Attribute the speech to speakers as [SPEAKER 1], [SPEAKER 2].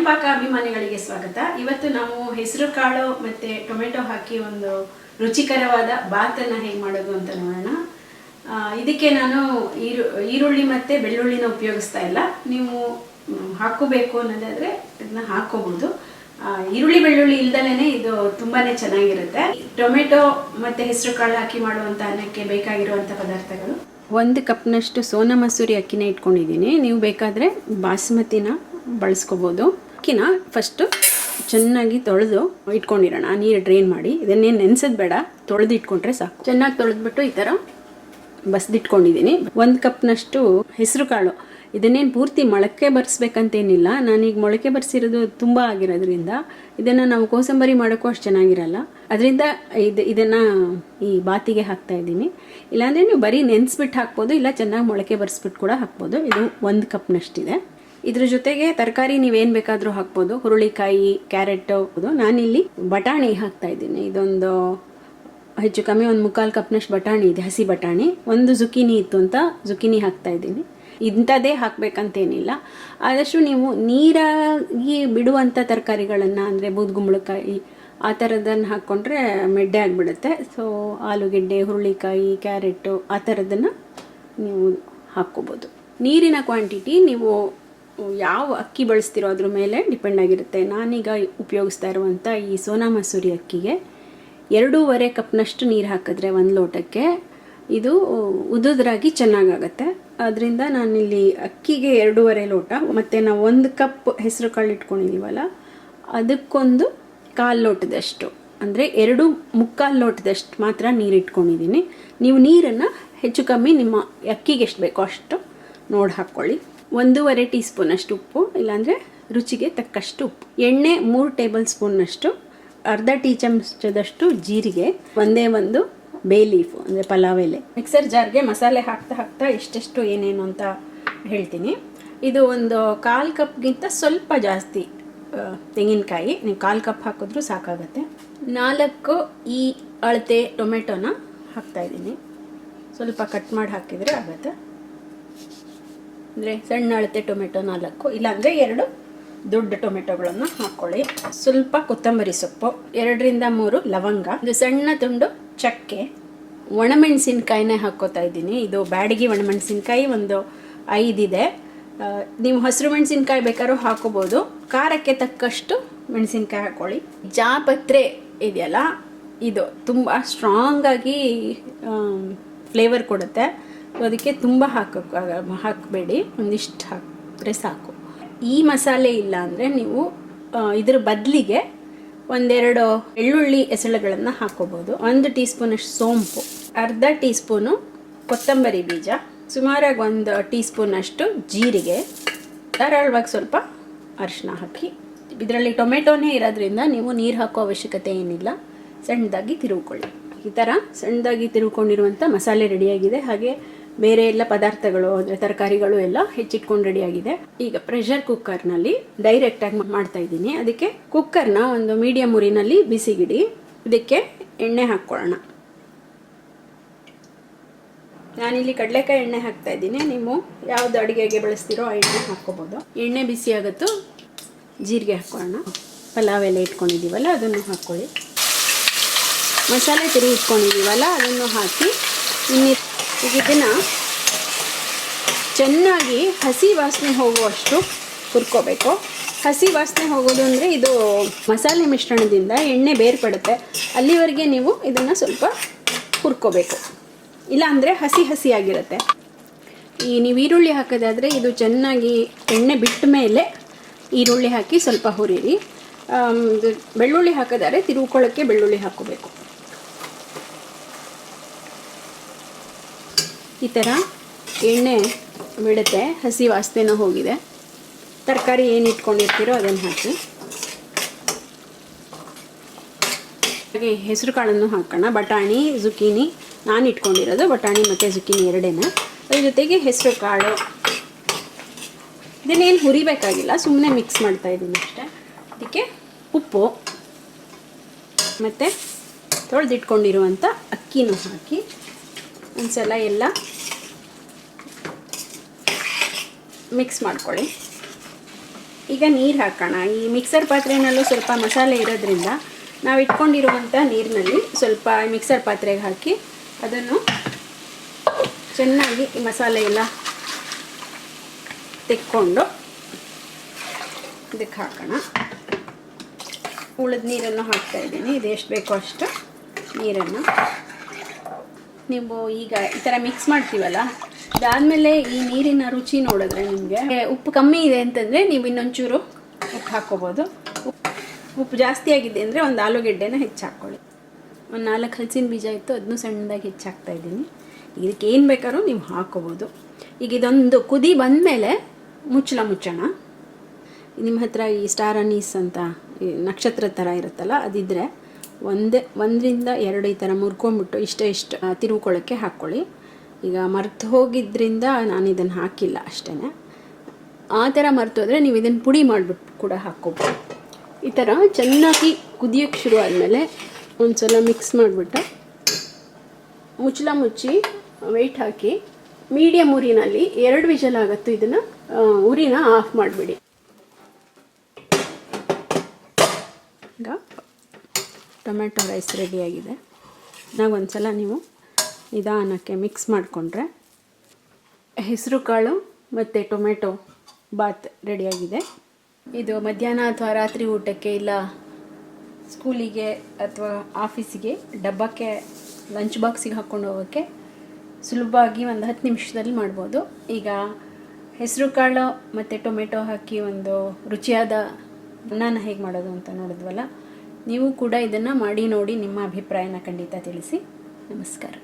[SPEAKER 1] ಪಾಕ ಅಭಿಮಾನಿಗಳಿಗೆ ಸ್ವಾಗತ. ಇವತ್ತು ನಾವು ಹೆಸರು ಕಾಳು ಮತ್ತು ಟೊಮೆಟೊ ಹಾಕಿ ಒಂದು ರುಚಿಕರವಾದ ಬಾತನ್ನು ಹೇಗೆ ಮಾಡೋದು ಅಂತ ನೋಡೋಣ. ಇದಕ್ಕೆ ನಾನು ಈರುಳ್ಳಿ ಮತ್ತು ಬೆಳ್ಳುಳ್ಳಿನ ಉಪಯೋಗಿಸ್ತಾ ಇಲ್ಲ. ನೀವು ಹಾಕೋಬೇಕು ಅನ್ನೋದಾದರೆ ಇದನ್ನ ಹಾಕೋಬೋದು. ಈರುಳ್ಳಿ ಬೆಳ್ಳುಳ್ಳಿ ಇಲ್ದಲೇ ಇದು ತುಂಬಾ ಚೆನ್ನಾಗಿರುತ್ತೆ. ಟೊಮೆಟೊ ಮತ್ತು ಹೆಸರು ಕಾಳು ಹಾಕಿ ಮಾಡುವಂಥ ಅನ್ನಕ್ಕೆ ಬೇಕಾಗಿರುವಂಥ ಪದಾರ್ಥಗಳು: 1 ಕಪ್ನಷ್ಟು ಸೋನಾ ಮಸೂರಿ ಅಕ್ಕಿನ ಇಟ್ಕೊಂಡಿದ್ದೀನಿ. ನೀವು ಬೇಕಾದರೆ ಬಾಸ್ಮತಿನ ಬಳಸ್ಕೋಬೋದು. ಅಕ್ಕಿನ ಫಸ್ಟು ಚೆನ್ನಾಗಿ ತೊಳೆದು ಇಟ್ಕೊಂಡಿರೋಣ. ನೀರು ಡ್ರೈನ್ ಮಾಡಿ, ಇದನ್ನೇನು ನೆನೆಸೋದು ಬೇಡ, ತೊಳೆದು ಇಟ್ಕೊಂಡ್ರೆ ಸಾಕು. ಚೆನ್ನಾಗಿ ತೊಳೆದ್ಬಿಟ್ಟು ಈ ಥರ ಬಸ್ದಿಟ್ಕೊಂಡಿದ್ದೀನಿ. 1 ಕಪ್ನಷ್ಟು ಹೆಸರು ಕಾಳು, ಇದನ್ನೇನು ಪೂರ್ತಿ ಮೊಳಕೆ ಬರೆಸ್ಬೇಕಂತೇನಿಲ್ಲ. ನಾನೀಗ ಮೊಳಕೆ ಬರೆಸಿರೋದು ತುಂಬ ಆಗಿರೋದ್ರಿಂದ ಇದನ್ನು ನಾವು ಕೋಸಂಬರಿ ಮಾಡೋಕ್ಕೂ ಅಷ್ಟು ಚೆನ್ನಾಗಿರಲ್ಲ. ಅದರಿಂದ ಇದನ್ನು ಈ ಬಾತಿಗೆ ಹಾಕ್ತಾ ಇದ್ದೀನಿ. ಇಲ್ಲಾಂದರೆ ನೀವು ಬರೀ ನೆನೆಸ್ಬಿಟ್ಟು ಹಾಕ್ಬೋದು, ಇಲ್ಲ ಚೆನ್ನಾಗಿ ಮೊಳಕೆ ಬರೆಸ್ಬಿಟ್ಟು ಕೂಡ ಹಾಕ್ಬೋದು. ಇದು 1 ಕಪ್ನಷ್ಟಿದೆ. ಇದ್ರ ಜೊತೆಗೆ ತರಕಾರಿ ನೀವೇನು ಬೇಕಾದರೂ ಹಾಕ್ಬೋದು. ಹುರುಳಿಕಾಯಿ, ಕ್ಯಾರೆಟು. ನಾನಿಲ್ಲಿ ಬಟಾಣಿ ಹಾಕ್ತಾ ಇದ್ದೀನಿ. ಇದೊಂದು ಹೆಚ್ಚು ಕಮ್ಮಿ 1/4 ಕಪ್ನಷ್ಟು ಬಟಾಣಿ ಇದೆ, ಹಸಿ ಬಟಾಣಿ. 1 ಜುಕೀನಿ ಇತ್ತು ಅಂತ ಜುಕೀನಿ ಹಾಕ್ತಾ ಇದ್ದೀನಿ. ಇಂಥದ್ದೇ ಹಾಕಬೇಕಂತೇನಿಲ್ಲ. ಆದಷ್ಟು ನೀವು ನೀರಾಗಿ ಬಿಡುವಂಥ ತರಕಾರಿಗಳನ್ನು, ಅಂದರೆ ಬೂದ್ಗುಂಬಳಕಾಯಿ ಆ ಥರದನ್ನು ಹಾಕ್ಕೊಂಡ್ರೆ ಮೆಡ್ಡೆ ಆಗಿಬಿಡುತ್ತೆ. ಸೊ ಆಲೂಗೆಡ್ಡೆ, ಹುರುಳಿಕಾಯಿ, ಕ್ಯಾರೆಟು ಆ ಥರದನ್ನು ನೀವು ಹಾಕ್ಕೋಬೋದು. ನೀರಿನ ಕ್ವಾಂಟಿಟಿ ನೀವು ಯಾವ ಅಕ್ಕಿ ಬಳಸ್ತಿರೋ ಅದ್ರ ಮೇಲೆ ಡಿಪೆಂಡ್ ಆಗಿರುತ್ತೆ. ನಾನೀಗ ಉಪಯೋಗಿಸ್ತಾ ಇರುವಂಥ ಈ ಸೋನಾ ಮಸೂರಿ ಅಕ್ಕಿಗೆ 2.5 ಕಪ್ನಷ್ಟು ನೀರು ಹಾಕಿದ್ರೆ 1 ಲೋಟಕ್ಕೆ ಇದು ಉದುದ್ರಾಗಿ ಚೆನ್ನಾಗಾಗತ್ತೆ. ಅದರಿಂದ ನಾನಿಲ್ಲಿ ಅಕ್ಕಿಗೆ 2.5 ಲೋಟ, ಮತ್ತು ನಾವು 1 ಕಪ್ ಹೆಸರು ಕಾಳು ಇಟ್ಕೊಂಡಿದ್ದೀವಲ್ಲ ಅದಕ್ಕೊಂದು 1/4 ಲೋಟದಷ್ಟು, ಅಂದರೆ 2.75 ಲೋಟದಷ್ಟು ಮಾತ್ರ ನೀರು ಇಟ್ಕೊಂಡಿದ್ದೀನಿ. ನೀವು ನೀರನ್ನು ಹೆಚ್ಚು ಕಮ್ಮಿ ನಿಮ್ಮ ಅಕ್ಕಿಗೆ ಎಷ್ಟು ಬೇಕೋ ಅಷ್ಟು ನೋಡಿ ಹಾಕ್ಕೊಳ್ಳಿ. 1.5 ಟೀ ಸ್ಪೂನಷ್ಟು ಉಪ್ಪು, ಇಲ್ಲಾಂದರೆ ರುಚಿಗೆ ತಕ್ಕಷ್ಟು ಉಪ್ಪು. ಎಣ್ಣೆ 3 ಟೇಬಲ್ ಸ್ಪೂನ್ನಷ್ಟು, ಅರ್ಧ ಟೀ ಚಮಚದಷ್ಟು ಜೀರಿಗೆ, ಒಂದು ಬೇ ಲೀಫು ಅಂದರೆ ಪಲಾವ್ ಎಲೆ. ಮಿಕ್ಸರ್ ಜಾರ್ಗೆ ಮಸಾಲೆ ಹಾಕ್ತಾ ಎಷ್ಟೆಷ್ಟು ಏನೇನು ಅಂತ ಹೇಳ್ತೀನಿ. ಇದು ಒಂದು 1/4 ಕಪ್ಗಿಂತ ಸ್ವಲ್ಪ ಜಾಸ್ತಿ ತೆಂಗಿನಕಾಯಿ. ನೀವು 1/4 ಕಪ್ ಹಾಕಿದ್ರೂ ಸಾಕಾಗತ್ತೆ. 4 ಈ ಅಳತೆ ಟೊಮೆಟೊನ ಹಾಕ್ತಾಯಿದ್ದೀನಿ. ಸ್ವಲ್ಪ ಕಟ್ ಮಾಡಿ ಹಾಕಿದರೆ ಆಗುತ್ತೆ. ಅಂದರೆ ಸಣ್ಣ ಅಳತೆ ಟೊಮೆಟೊ 4, ಇಲ್ಲಾಂದರೆ 2 ದೊಡ್ಡ ಟೊಮೆಟೊಗಳನ್ನು ಹಾಕ್ಕೊಳ್ಳಿ. ಸ್ವಲ್ಪ ಕೊತ್ತಂಬರಿ ಸೊಪ್ಪು, 2ರಿಂದ 3 ಲವಂಗ, ಒಂದು ಸಣ್ಣ ತುಂಡು ಚಕ್ಕೆ, ಒಣಮೆಣಸಿನ್ಕಾಯಿನೇ ಹಾಕ್ಕೋತಾ ಇದ್ದೀನಿ. ಇದು ಬ್ಯಾಡಗಿ ಒಣಮೆಣಸಿನ್ಕಾಯಿ ಒಂದು 5 ಇದೆ. ನೀವು ಹಸಿರು ಮೆಣಸಿನ್ಕಾಯಿ ಬೇಕಾದ್ರೂ ಹಾಕೋಬೋದು. ಖಾರಕ್ಕೆ ತಕ್ಕಷ್ಟು ಮೆಣಸಿನ್ಕಾಯಿ ಹಾಕ್ಕೊಳ್ಳಿ. ಜಾಪತ್ರೆ ಇದೆಯಲ್ಲ, ಇದು ತುಂಬ ಸ್ಟ್ರಾಂಗಾಗಿ ಫ್ಲೇವರ್ ಕೊಡುತ್ತೆ. ಅದಕ್ಕೆ ತುಂಬ ಹಾಕಬೇಡಿ, ಒಂದಿಷ್ಟು ಹಾಕಿದ್ರೆ ಸಾಕು. ಈ ಮಸಾಲೆ ಇಲ್ಲ ಅಂದರೆ ನೀವು ಇದ್ರ ಬದಲಿಗೆ 1-2 ಬೆಳ್ಳುಳ್ಳಿ ಎಸಳುಗಳನ್ನು ಹಾಕೋಬೋದು. 1 ಟೀ ಸ್ಪೂನಷ್ಟು ಸೋಂಪು, ಅರ್ಧ ಟೀ ಸ್ಪೂನು ಕೊತ್ತಂಬರಿ ಬೀಜ, ಸುಮಾರಾಗಿ 1 ಟೀ ಸ್ಪೂನಷ್ಟು ಜೀರಿಗೆ, ಧಾರಾಳವಾಗಿ ಸ್ವಲ್ಪ ಅರಿಶಿನ ಹಾಕಿ. ಇದರಲ್ಲಿ ಟೊಮೆಟೊನೇ ಇರೋದ್ರಿಂದ ನೀವು ನೀರು ಹಾಕೋ ಅವಶ್ಯಕತೆ ಏನಿಲ್ಲ. ಸಣ್ಣದಾಗಿ ತಿರುಗಿಕೊಳ್ಳಿ. ಈ ಥರ ಸಣ್ಣದಾಗಿ ತಿರುಗಿಕೊಂಡಿರುವಂಥ ಮಸಾಲೆ ರೆಡಿಯಾಗಿದೆ. ಹಾಗೆ ಬೇರೆ ಎಲ್ಲ ಪದಾರ್ಥಗಳು ಅಂದರೆ ತರಕಾರಿಗಳು ಎಲ್ಲ ಹೆಚ್ಚಿಟ್ಕೊಂಡು ರೆಡಿಯಾಗಿದೆ. ಈಗ ಪ್ರೆಷರ್ ಕುಕ್ಕರ್ನಲ್ಲಿ ಡೈರೆಕ್ಟಾಗಿ ಮಾಡ್ತಾ ಇದ್ದೀನಿ. ಅದಕ್ಕೆ ಕುಕ್ಕರ್ನ ಒಂದು ಮೀಡಿಯಮ್ ಉರಿನಲ್ಲಿ ಬಿಸಿಗಿಡಿ. ಇದಕ್ಕೆ ಎಣ್ಣೆ ಹಾಕ್ಕೊಳ್ಳೋಣ. ನಾನಿಲ್ಲಿ ಕಡಲೆಕಾಯಿ ಎಣ್ಣೆ ಹಾಕ್ತಾ ಇದ್ದೀನಿ. ನೀವು ಯಾವುದು ಅಡುಗೆಗೆ ಬಳಸ್ತೀರೋ ಆ ಎಣ್ಣೆ ಹಾಕ್ಕೋಬೋದು. ಎಣ್ಣೆ ಬಿಸಿ ಆಗುತ್ತೋ ಜೀರಿಗೆ ಹಾಕ್ಕೊಳ್ಳೋಣ. ಪಲಾವ್ ಎಲೆ ಇಟ್ಕೊಂಡಿದ್ದೀವಲ್ಲ ಅದನ್ನು ಹಾಕ್ಕೊಳ್ಳಿ. ಮಸಾಲೆ ತಿರುಗಿ ಇಟ್ಕೊಂಡಿದ್ದೀವಲ್ಲ ಅದನ್ನು ಹಾಕಿ ಈಗ ಇದನ್ನು ಚೆನ್ನಾಗಿ ಹಸಿ ವಾಸನೆ ಹೋಗುವಷ್ಟು ಹುರ್ಕೋಬೇಕು. ಹಸಿ ವಾಸನೆ ಹೋಗೋದು ಅಂದರೆ ಇದು ಮಸಾಲೆ ಮಿಶ್ರಣದಿಂದ ಎಣ್ಣೆ ಬೇರ್ಪಡುತ್ತೆ. ಅಲ್ಲಿವರೆಗೆ ನೀವು ಇದನ್ನು ಸ್ವಲ್ಪ ಹುರ್ಕೋಬೇಕು, ಇಲ್ಲ ಅಂದರೆ ಹಸಿಯಾಗಿರುತ್ತೆ. ನೀವು ಈರುಳ್ಳಿ ಹಾಕೋದಾದರೆ ಇದು ಚೆನ್ನಾಗಿ ಎಣ್ಣೆ ಬಿಟ್ಟ ಮೇಲೆ ಈರುಳ್ಳಿ ಹಾಕಿ ಸ್ವಲ್ಪ ಹುರಿರಿ. ಬೆಳ್ಳುಳ್ಳಿ ಹಾಕೋದಾದರೆ ತಿರುಗ್ಕೊಳ್ಳೋಕ್ಕೆ ಬೆಳ್ಳುಳ್ಳಿ ಹಾಕ್ಕೋಬೇಕು. ಈ ಥರ ಎಣ್ಣೆ ಬಿಡುತ್ತೆ, ಹಸಿ ವಾಸನೆನೂ ಹೋಗಿದೆ. ತರಕಾರಿ ಏನು ಇಟ್ಕೊಂಡಿರ್ತೀರೋ ಅದನ್ನು ಹಾಕಿ. ಹಾಗೆ ಹೆಸರು ಕಾಳನ್ನು ಹಾಕೋಣ. ಬಟಾಣಿ, ಜುಕೀನಿ ನಾನು ಇಟ್ಕೊಂಡಿರೋದು ಬಟಾಣಿ ಮತ್ತು ಜುಕೀನಿ 2. ಅದ್ರ ಜೊತೆಗೆ ಹೆಸರು ಕಾಳು. ಇದನ್ನೇನು ಹುರಿಬೇಕಾಗಿಲ್ಲ, ಸುಮ್ಮನೆ ಮಿಕ್ಸ್ ಮಾಡ್ತಾ ಇದ್ದೀನಿ ಅಷ್ಟೇ. ಅದಕ್ಕೆ ಉಪ್ಪು ಮತ್ತು ತೊಳೆದಿಟ್ಕೊಂಡಿರುವಂಥ ಅಕ್ಕಿನೂ ಹಾಕಿ ಒಂದ್ಸಲ ಎಲ್ಲ ಮಿಕ್ಸ್ ಮಾಡ್ಕೊಳ್ಳಿ. ಈಗ ನೀರು ಹಾಕೋಣ. ಈ ಮಿಕ್ಸರ್ ಪಾತ್ರೆಯಲ್ಲೂ ಸ್ವಲ್ಪ ಮಸಾಲೆ ಇರೋದ್ರಿಂದ ನಾವು ಇಟ್ಕೊಂಡಿರುವಂಥ ನೀರಿನಲ್ಲಿ ಸ್ವಲ್ಪ ಮಿಕ್ಸರ್ ಪಾತ್ರೆಗೆ ಹಾಕಿ ಅದನ್ನು ಚೆನ್ನಾಗಿ ಈ ಮಸಾಲೆ ಎಲ್ಲ ತೆಕ್ಕೊಂಡು ಇದಕ್ಕೆ ಹಾಕೋಣ. ಉಳಿದ ನೀರನ್ನು ಹಾಕ್ತಾಯಿದ್ದೀನಿ. ಇದು ಎಷ್ಟು ಬೇಕೋ ಅಷ್ಟು ನೀರನ್ನು ನೀವು ಈಗ ಈ ಥರ ಮಿಕ್ಸ್ ಮಾಡ್ತೀವಲ್ಲ, ಅದಾದಮೇಲೆ ಈ ನೀರಿನ ರುಚಿ ನೋಡಿದ್ರೆ ನಿಮಗೆ ಉಪ್ಪು ಕಮ್ಮಿ ಇದೆ ಅಂತಂದರೆ ನೀವು ಇನ್ನೊಂಚೂರು ಉಪ್ಪು ಹಾಕ್ಕೋಬೋದು. ಉಪ್ಪು ಜಾಸ್ತಿ ಆಗಿದೆ ಅಂದರೆ ಒಂದು ಆಲೂಗೆಡ್ಡೆನ ಹೆಚ್ಚು ಹಾಕ್ಕೊಳ್ಳಿ. ಒಂದು 4 ಹಲಸಿನ ಬೀಜ ಇತ್ತು, ಅದನ್ನು ಸಣ್ಣದಾಗಿ ಹೆಚ್ಚಾಕ್ತಾಯಿದ್ದೀನಿ. ಇದಕ್ಕೆ ಏನು ಬೇಕಾದ್ರೂ ನೀವು ಹಾಕ್ಕೋಬೋದು. ಈಗ ಇದೊಂದು ಕುದಿ ಬಂದಮೇಲೆ ಮುಚ್ಚೋಣ. ನಿಮ್ಮ ಹತ್ರ ಈ ಸ್ಟಾರ್ ಅನೀಸ್ ಅಂತ ಈ ನಕ್ಷತ್ರ ಥರ ಇರುತ್ತಲ್ಲ, ಅದಿದ್ದರೆ 1ರಿಂದ 2 ಈ ಥರ ಮುರ್ಕೊಂಬಿಟ್ಟು ಇಷ್ಟು ತಿರುವ್ಕೊಳ್ಳೋಕ್ಕೆ ಹಾಕ್ಕೊಳ್ಳಿ. ಈಗ ಮರ್ತು ಹೋಗಿದ್ದರಿಂದ ನಾನು ಇದನ್ನು ಹಾಕಿಲ್ಲ ಅಷ್ಟೇ. ಆ ಥರ ಮರ್ತು ಹೋದರೆ ನೀವು ಇದನ್ನು ಪುಡಿ ಮಾಡಿಬಿಟ್ಟು ಕೂಡ ಹಾಕ್ಕೋಬೋದು. ಈ ಥರ ಚೆನ್ನಾಗಿ ಕುದಿಯೋಕ್ಕೆ ಶುರು ಆದಮೇಲೆ ಒಂದು ಸಲ ಮಿಕ್ಸ್ ಮಾಡಿಬಿಟ್ಟು ಮುಚ್ಚಿ ವೆಯ್ಟ್ ಹಾಕಿ ಮೀಡಿಯಮ್ ಉರಿನಲ್ಲಿ 2 ವಿಷಲ್ ಆಗುತ್ತೆ. ಇದನ್ನು ಉರಿನ ಆಫ್ ಮಾಡಿಬಿಡಿ. ಈಗ ಟೊಮೆಟೊ ರೈಸ್ ರೆಡಿಯಾಗಿದೆ. ಒಂದು ಸಲ ನೀವು ನಿಧಾನಕ್ಕೆ ಮಿಕ್ಸ್ ಮಾಡಿಕೊಂಡ್ರೆ ಹೆಸರು ಕಾಳು ಮತ್ತು ಟೊಮೆಟೊ ಬಾತ್ ರೆಡಿಯಾಗಿದೆ. ಇದು ಮಧ್ಯಾಹ್ನ ಅಥವಾ ರಾತ್ರಿ ಊಟಕ್ಕೆ ಇಲ್ಲ ಸ್ಕೂಲಿಗೆ ಅಥವಾ ಆಫೀಸಿಗೆ ಡಬ್ಬಕ್ಕೆ ಲಂಚ್ ಬಾಕ್ಸಿಗೆ ಹಾಕ್ಕೊಂಡು ಹೋಗೋಕ್ಕೆ ಸುಲಭವಾಗಿ ಒಂದು 10 ನಿಮಿಷದಲ್ಲಿ ಮಾಡ್ಬೋದು. ಈಗ ಹೆಸರು ಕಾಳು ಮತ್ತು ಟೊಮೆಟೊ ಹಾಕಿ ಒಂದು ರುಚಿಯಾದ ಅನ್ನನ ಹೇಗೆ ಮಾಡೋದು ಅಂತ ನೋಡಿದ್ವಲ್ಲ, ನೀವು ಕೂಡ ಇದನ್ನು ಮಾಡಿ ನೋಡಿ ನಿಮ್ಮ ಅಭಿಪ್ರಾಯನ ಖಂಡಿತ ತಿಳಿಸಿ. ನಮಸ್ಕಾರ.